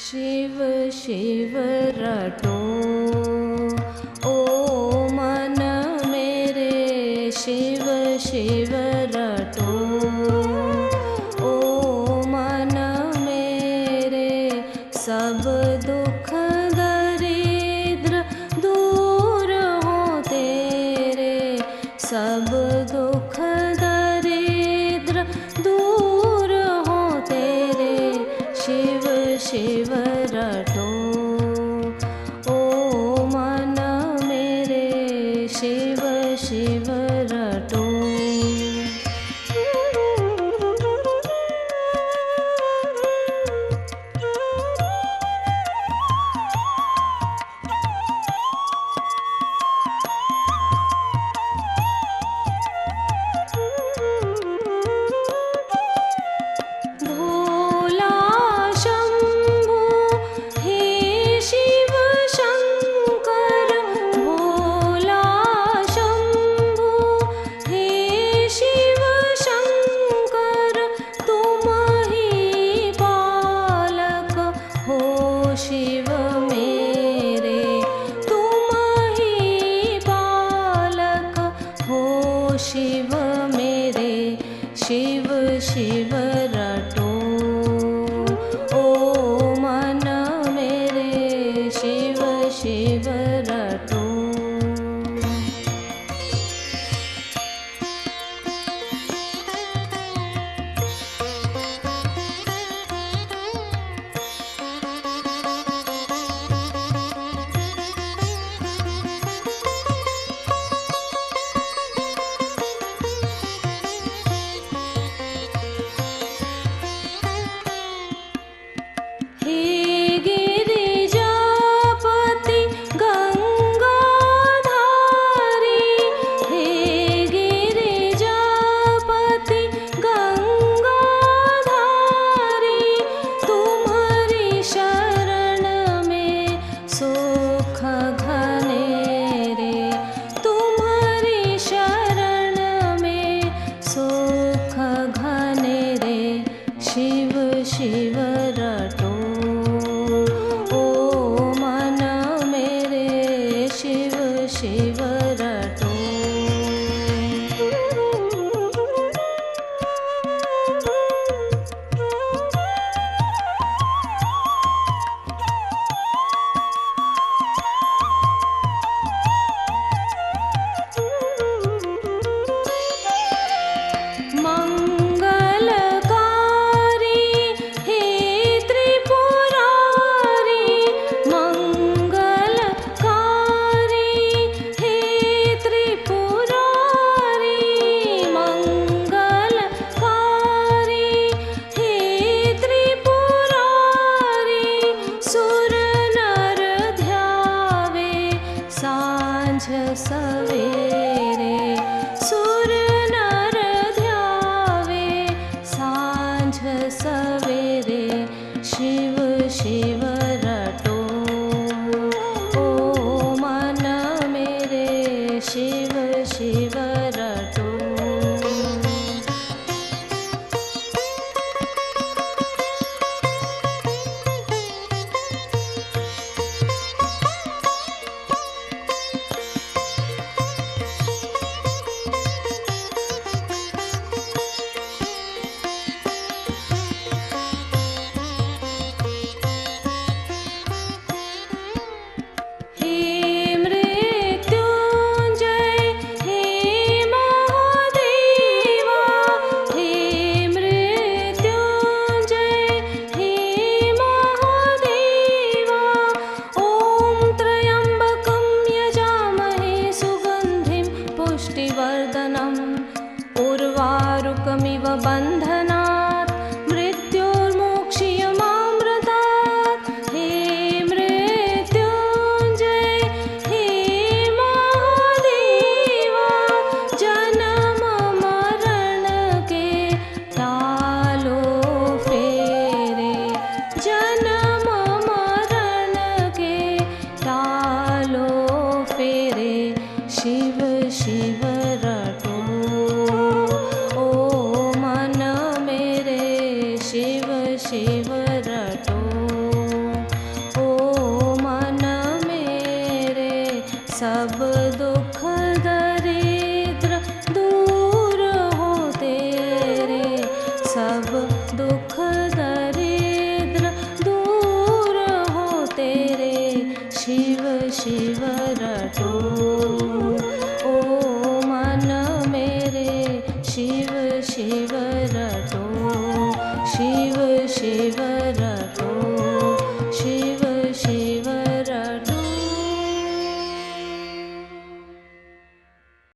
शिव शिव रटो ओ मन मेरे, शिव शिव रटो ओ मन मेरे, सब दुख दरिद्र दूर हो तेरे, सब दुख दरिद्र दूर हो तेरे, शिव शिव रटो ओ मन मेरे, शिव शिव रटो। शिव मेरे तुम ही पालक हो, शिव मेरे, शिव शिव रटो ओ मन मेरे, शिव शिव रटो। शिव शिव रटो ओ मन मेरे, शिव शिव रटो। सवेरे सुर नर ध्यावे, सांझ सवेरे, शिव शिव रटो ओ मन मेरे, शिव शिव रटो। पुष्टिवर्धनम् उर्वारुकमिव बन्धनात् मृत्युर्मोक्षीयमामृतात् हे मृत्युञ्जय हे महादेवा जन्म मरण के टालो फेरे जन्म मरण के टालो फेरे शिव शिव रटो ओ मन मेरे शिव शिव रटो ओ मन मेरे सब दुख दरिद्र दूर हो तेरे सब दुख दरिद्र दूर हो तेरे शिव शिव रटो ओ मन मेरे शिव शिव रटो शिव शिव रटो।